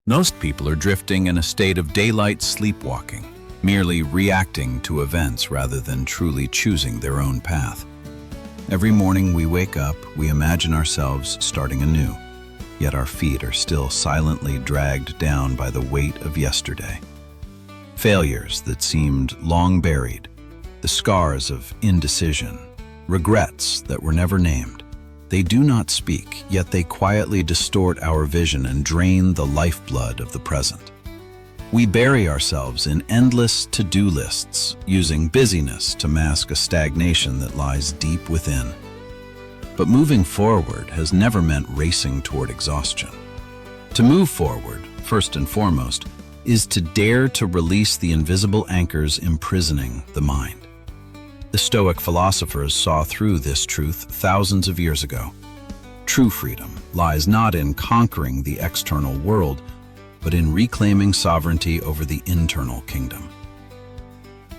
Most people are drifting in a state of daylight sleepwalking, merely reacting to events rather than truly choosing their own path. Every morning we wake up, we imagine ourselves starting anew, yet our feet are still silently dragged down by the weight of yesterday. Failures that seemed long buried, the scars of indecision, regrets that were never named. They do not speak, yet they quietly distort our vision and drain the lifeblood of the present. We bury ourselves in endless to-do lists, using busyness to mask a stagnation that lies deep within. But moving forward has never meant racing toward exhaustion. To move forward, first and foremost, is to dare to release the invisible anchors imprisoning the mind. The Stoic philosophers saw through this truth thousands of years ago. True freedom lies not in conquering the external world, but in reclaiming sovereignty over the internal kingdom.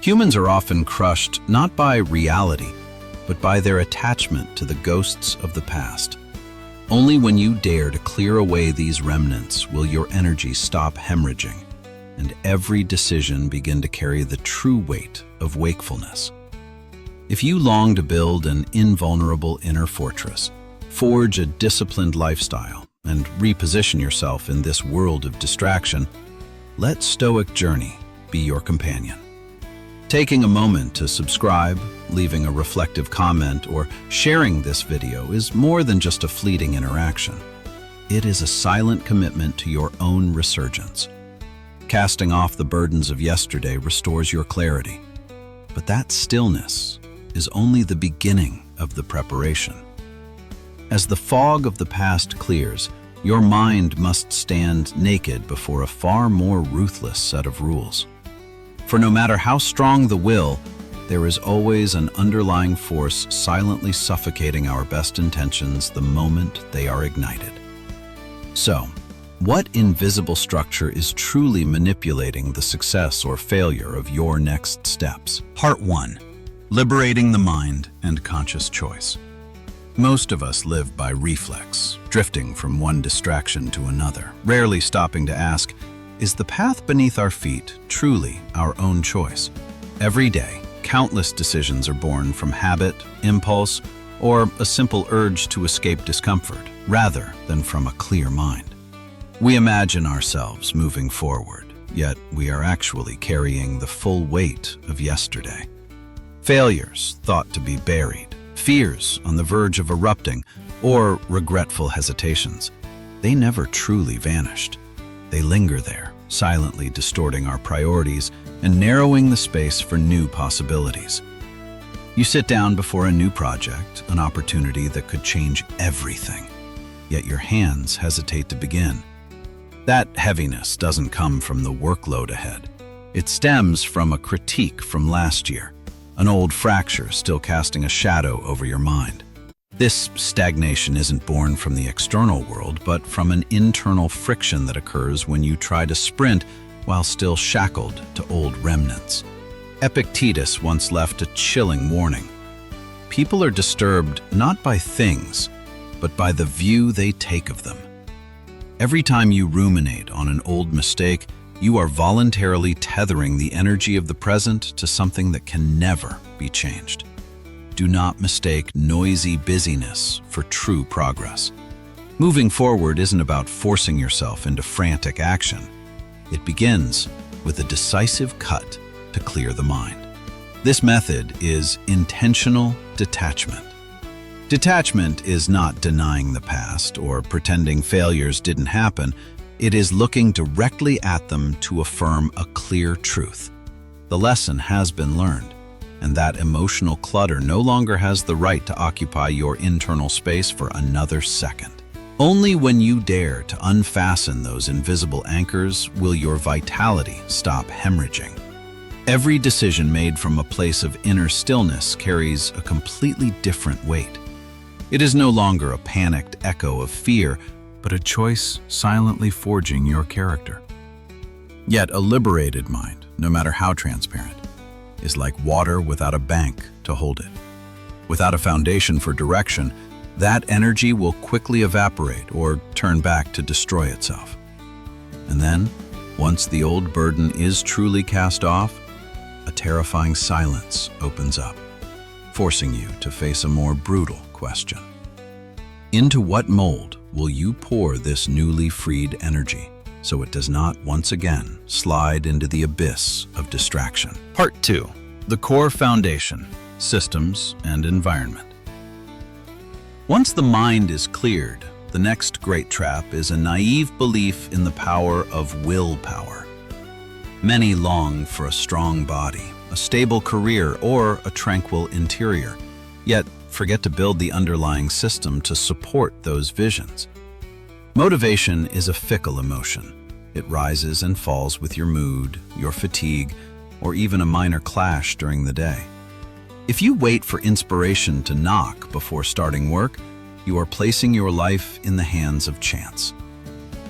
Humans are often crushed not by reality, but by their attachment to the ghosts of the past. Only when you dare to clear away these remnants will your energy stop hemorrhaging, and every decision begin to carry the true weight of wakefulness. If you long to build an invulnerable inner fortress, forge a disciplined lifestyle, and reposition yourself in this world of distraction, let Stoic Journey be your companion. Taking a moment to subscribe, leaving a reflective comment, or sharing this video is more than just a fleeting interaction. It is a silent commitment to your own resurgence. Casting off the burdens of yesterday restores your clarity, but that stillness is only the beginning of the preparation. As the fog of the past clears, your mind must stand naked before a far more ruthless set of rules. For no matter how strong the will, there is always an underlying force silently suffocating our best intentions the moment they are ignited. So, what invisible structure is truly manipulating the success or failure of your next steps? Part 1. Liberating the mind and conscious choice. Most of us live by reflex, drifting from one distraction to another, rarely stopping to ask, is the path beneath our feet truly our own choice? Every day, countless decisions are born from habit, impulse, or a simple urge to escape discomfort, rather than from a clear mind. We imagine ourselves moving forward, yet we are actually carrying the full weight of yesterday. Failures thought to be buried, fears on the verge of erupting, or regretful hesitations. They never truly vanished. They linger there, silently distorting our priorities and narrowing the space for new possibilities. You sit down before a new project, an opportunity that could change everything, yet your hands hesitate to begin. That heaviness doesn't come from the workload ahead. It stems from a critique from last year, an old fracture still casting a shadow over your mind. This stagnation isn't born from the external world, but from an internal friction that occurs when you try to sprint while still shackled to old remnants. Epictetus once left a chilling warning. People are disturbed not by things, but by the view they take of them. Every time you ruminate on an old mistake, you are voluntarily tethering the energy of the present to something that can never be changed. Do not mistake noisy busyness for true progress. Moving forward isn't about forcing yourself into frantic action. It begins with a decisive cut to clear the mind. This method is intentional detachment. Detachment is not denying the past or pretending failures didn't happen. It is looking directly at them to affirm a clear truth. The lesson has been learned, and that emotional clutter no longer has the right to occupy your internal space for another second. Only when you dare to unfasten those invisible anchors will your vitality stop hemorrhaging. Every decision made from a place of inner stillness carries a completely different weight. It is no longer a panicked echo of fear, but a choice silently forging your character. Yet a liberated mind, no matter how transparent, is like water without a bank to hold it. Without a foundation for direction, that energy will quickly evaporate or turn back to destroy itself. And then, once the old burden is truly cast off, a terrifying silence opens up, forcing you to face a more brutal question. Into what mold will you pour this newly freed energy so it does not once again slide into the abyss of distraction? Part 2. The core foundation, systems and environment. Once the mind is cleared, the next great trap is a naive belief in the power of willpower. Many long for a strong body, a stable career, or a tranquil interior, yet forget to build the underlying system to support those visions. Motivation is a fickle emotion. It rises and falls with your mood, your fatigue, or even a minor clash during the day. If you wait for inspiration to knock before starting work, you are placing your life in the hands of chance.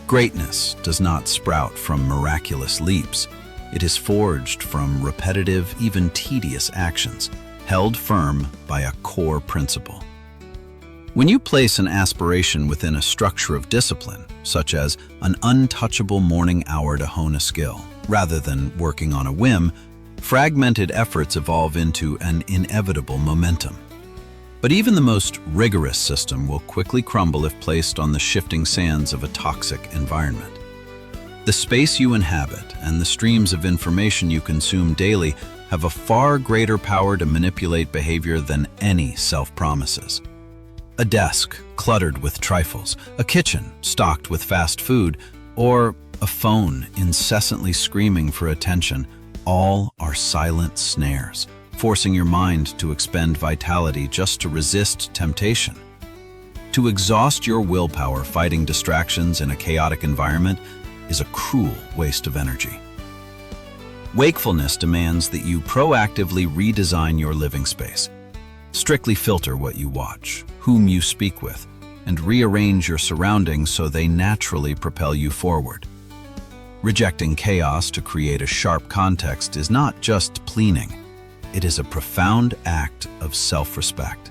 Greatness does not sprout from miraculous leaps. It is forged from repetitive, even tedious actions, held firm by a core principle. When you place an aspiration within a structure of discipline, such as an untouchable morning hour to hone a skill, rather than working on a whim, fragmented efforts evolve into an inevitable momentum. But even the most rigorous system will quickly crumble if placed on the shifting sands of a toxic environment. The space you inhabit and the streams of information you consume daily have a far greater power to manipulate behavior than any self-promises. A desk cluttered with trifles, a kitchen stocked with fast food, or a phone incessantly screaming for attention, all are silent snares, forcing your mind to expend vitality just to resist temptation. To exhaust your willpower fighting distractions in a chaotic environment is a cruel waste of energy. Wakefulness demands that you proactively redesign your living space. Strictly filter what you watch, whom you speak with, and rearrange your surroundings so they naturally propel you forward. Rejecting chaos to create a sharp context is not just pleasing. It is a profound act of self-respect.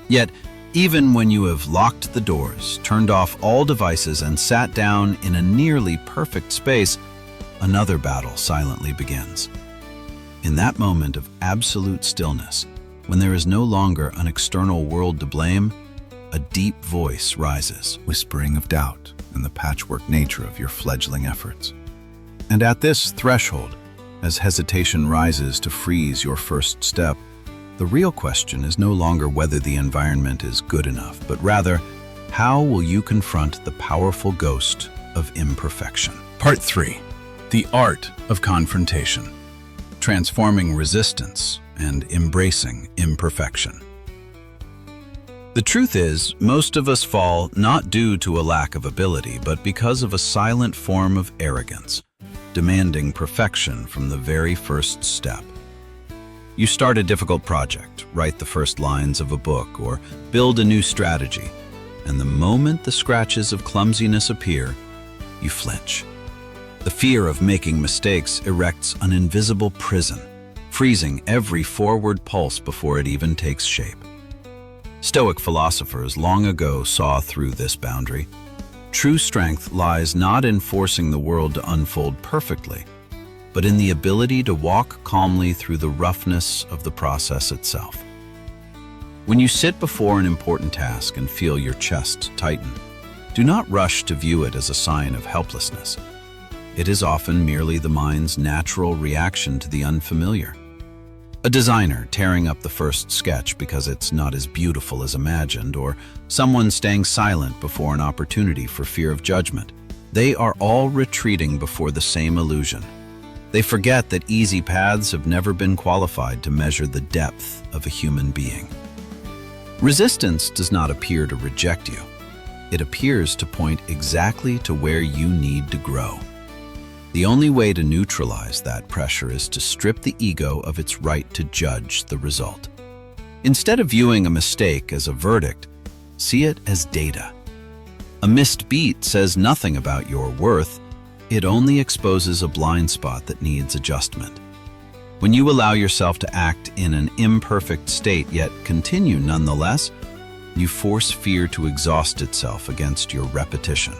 Yet, even when you have locked the doors, turned off all devices, and sat down in a nearly perfect space, another battle silently begins. In that moment of absolute stillness, when there is no longer an external world to blame, a deep voice rises, whispering of doubt and the patchwork nature of your fledgling efforts. And at this threshold, as hesitation rises to freeze your first step, the real question is no longer whether the environment is good enough, but rather, how will you confront the powerful ghost of imperfection? Part 3. The art of confrontation. Transforming resistance and embracing imperfection. The truth is, most of us fall not due to a lack of ability, but because of a silent form of arrogance, demanding perfection from the very first step. You start a difficult project, write the first lines of a book, or build a new strategy, and the moment the scratches of clumsiness appear, you flinch. The fear of making mistakes erects an invisible prison, freezing every forward pulse before it even takes shape. Stoic philosophers long ago saw through this boundary. True strength lies not in forcing the world to unfold perfectly, but in the ability to walk calmly through the roughness of the process itself. When you sit before an important task and feel your chest tighten, do not rush to view it as a sign of helplessness. It is often merely the mind's natural reaction to the unfamiliar. A designer tearing up the first sketch because it's not as beautiful as imagined, or someone staying silent before an opportunity for fear of judgment. They are all retreating before the same illusion. They forget that easy paths have never been qualified to measure the depth of a human being. Resistance does not appear to reject you. It appears to point exactly to where you need to grow. The only way to neutralize that pressure is to strip the ego of its right to judge the result. Instead of viewing a mistake as a verdict, see it as data. A missed beat says nothing about your worth. It only exposes a blind spot that needs adjustment. When you allow yourself to act in an imperfect state yet continue nonetheless, you force fear to exhaust itself against your repetition.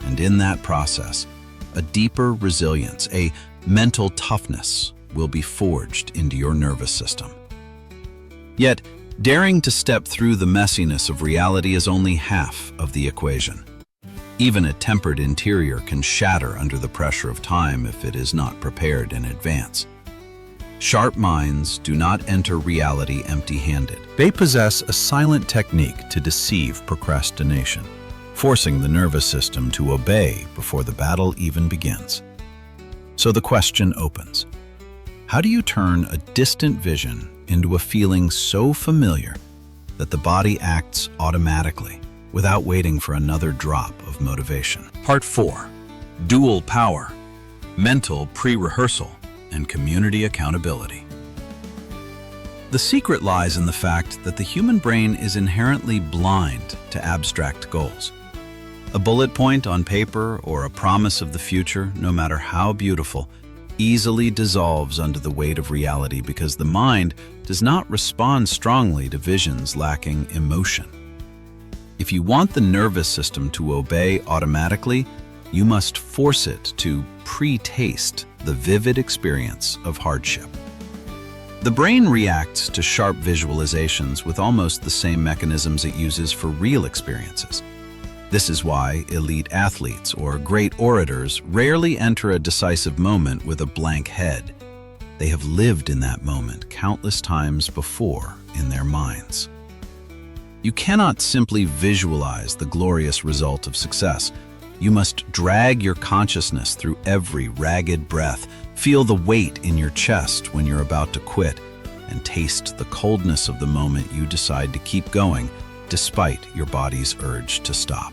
And in that process, a deeper resilience, a mental toughness will be forged into your nervous system. Yet, daring to step through the messiness of reality is only half of the equation. Even a tempered interior can shatter under the pressure of time if it is not prepared in advance. Sharp minds do not enter reality empty-handed. They possess a silent technique to deceive procrastination, forcing the nervous system to obey before the battle even begins. So the question opens: how do you turn a distant vision into a feeling so familiar that the body acts automatically without waiting for another drop of motivation? Part 4. Dual power, mental pre-rehearsal, and community accountability. The secret lies in the fact that the human brain is inherently blind to abstract goals. A bullet point on paper or a promise of the future, no matter how beautiful, easily dissolves under the weight of reality because the mind does not respond strongly to visions lacking emotion. If you want the nervous system to obey automatically, you must force it to pre-taste the vivid experience of hardship. The brain reacts to sharp visualizations with almost the same mechanisms it uses for real experiences. This is why elite athletes or great orators rarely enter a decisive moment with a blank head. They have lived in that moment countless times before in their minds. You cannot simply visualize the glorious result of success. You must drag your consciousness through every ragged breath, feel the weight in your chest when you're about to quit, and taste the coldness of the moment you decide to keep going despite your body's urge to stop.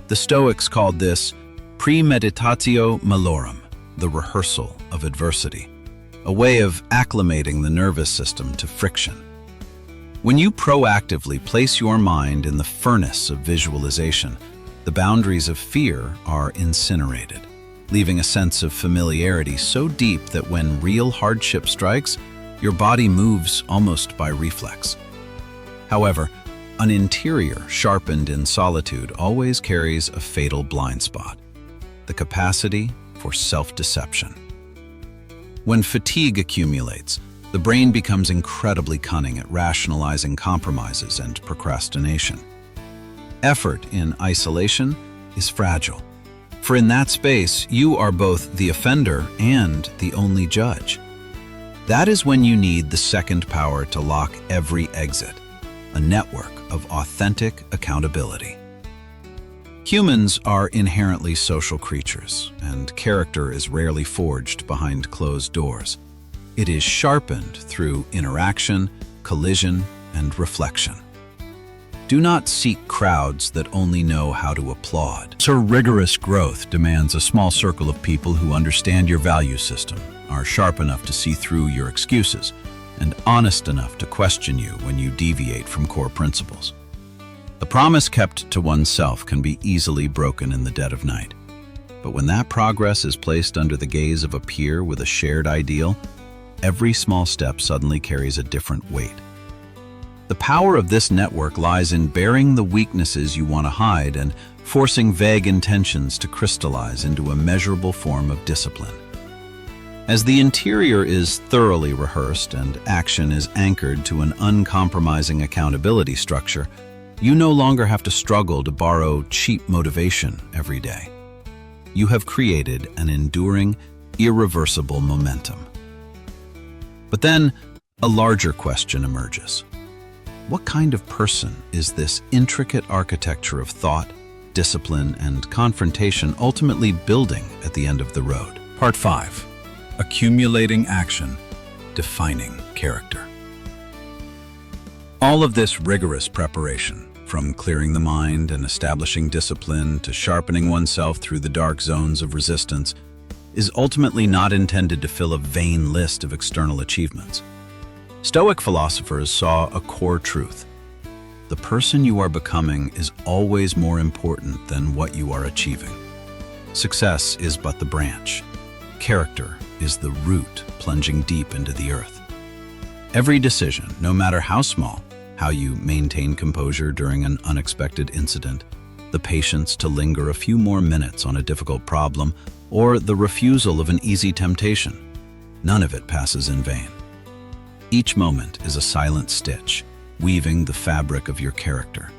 The Stoics called this premeditatio malorum, the rehearsal of adversity, a way of acclimating the nervous system to friction. When you proactively place your mind in the furnace of visualization, the boundaries of fear are incinerated, leaving a sense of familiarity so deep that when real hardship strikes, your body moves almost by reflex. However, an interior sharpened in solitude always carries a fatal blind spot: the capacity for self-deception. When fatigue accumulates, the brain becomes incredibly cunning at rationalizing compromises and procrastination. Effort in isolation is fragile, for in that space you are both the offender and the only judge. That is when you need the second power to lock every exit: a network of authentic accountability. Humans are inherently social creatures, and character is rarely forged behind closed doors. It is sharpened through interaction, collision, and reflection. Do not seek crowds that only know how to applaud. So rigorous growth demands a small circle of people who understand your value system, are sharp enough to see through your excuses, and honest enough to question you when you deviate from core principles. The promise kept to oneself can be easily broken in the dead of night. But when that progress is placed under the gaze of a peer with a shared ideal, every small step suddenly carries a different weight. The power of this network lies in bearing the weaknesses you want to hide and forcing vague intentions to crystallize into a measurable form of discipline. As the interior is thoroughly rehearsed and action is anchored to an uncompromising accountability structure, you no longer have to struggle to borrow cheap motivation every day. You have created an enduring, irreversible momentum. But then, a larger question emerges. What kind of person is this intricate architecture of thought, discipline, and confrontation ultimately building at the end of the road? Part 5. Accumulating action, defining character. All of this rigorous preparation, from clearing the mind and establishing discipline to sharpening oneself through the dark zones of resistance, is ultimately not intended to fill a vain list of external achievements. Stoic philosophers saw a core truth. The person you are becoming is always more important than what you are achieving. Success is but the branch. Character is the root plunging deep into the earth. Every decision, no matter how small, how you maintain composure during an unexpected incident, the patience to linger a few more minutes on a difficult problem, or the refusal of an easy temptation. None of it passes in vain. Each moment is a silent stitch, weaving the fabric of your character.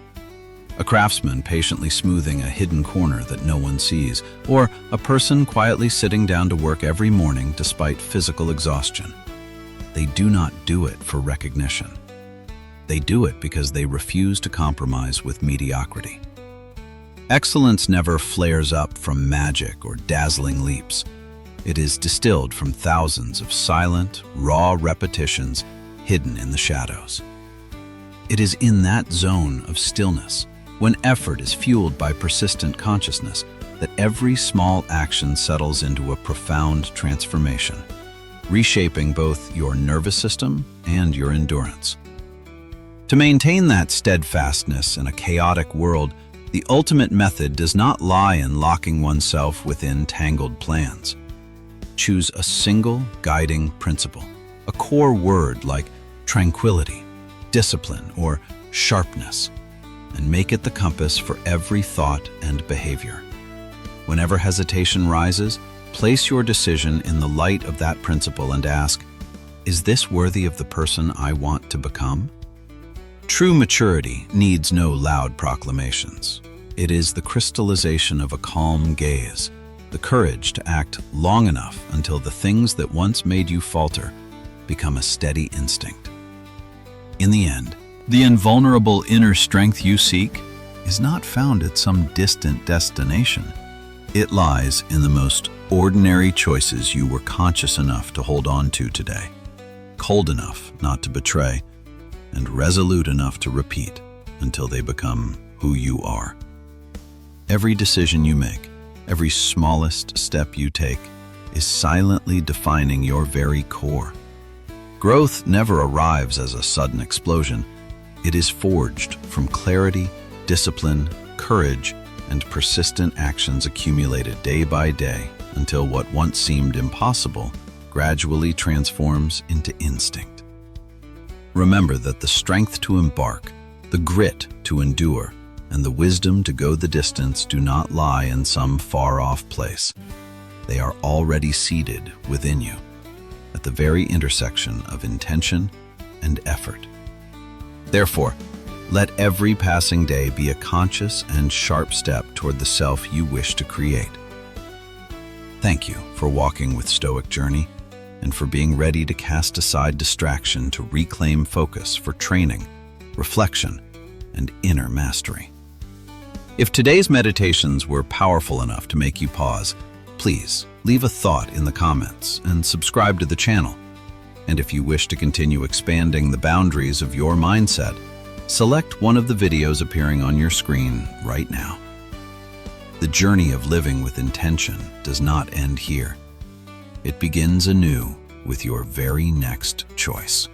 A craftsman patiently smoothing a hidden corner that no one sees, or a person quietly sitting down to work every morning despite physical exhaustion. They do not do it for recognition. They do it because they refuse to compromise with mediocrity. Excellence never flares up from magic or dazzling leaps. It is distilled from thousands of silent, raw repetitions hidden in the shadows. It is in that zone of stillness, when effort is fueled by persistent consciousness, that every small action settles into a profound transformation, reshaping both your nervous system and your endurance. To maintain that steadfastness in a chaotic world, the ultimate method does not lie in locking oneself within tangled plans. Choose a single guiding principle, a core word like tranquility, discipline, or sharpness, and make it the compass for every thought and behavior. Whenever hesitation rises, place your decision in the light of that principle and ask, is this worthy of the person I want to become? True maturity needs no loud proclamations. It is the crystallization of a calm gaze, the courage to act long enough until the things that once made you falter become a steady instinct. In the end, the invulnerable inner strength you seek is not found at some distant destination. It lies in the most ordinary choices you were conscious enough to hold on to today, cold enough not to betray, and resolute enough to repeat until they become who you are. Every decision you make, every smallest step you take, is silently defining your very core. Growth never arrives as a sudden explosion. It is forged from clarity, discipline, courage, and persistent actions accumulated day by day until what once seemed impossible gradually transforms into instinct. Remember that the strength to embark, the grit to endure, and the wisdom to go the distance do not lie in some far-off place. They are already seated within you, at the very intersection of intention and effort. Therefore, let every passing day be a conscious and sharp step toward the self you wish to create. Thank you for walking with Stoic Journey and for being ready to cast aside distraction to reclaim focus for training, reflection, and inner mastery. If today's meditations were powerful enough to make you pause, please leave a thought in the comments and subscribe to the channel. And if you wish to continue expanding the boundaries of your mindset, select one of the videos appearing on your screen right now. The journey of living with intention does not end here. It begins anew with your very next choice.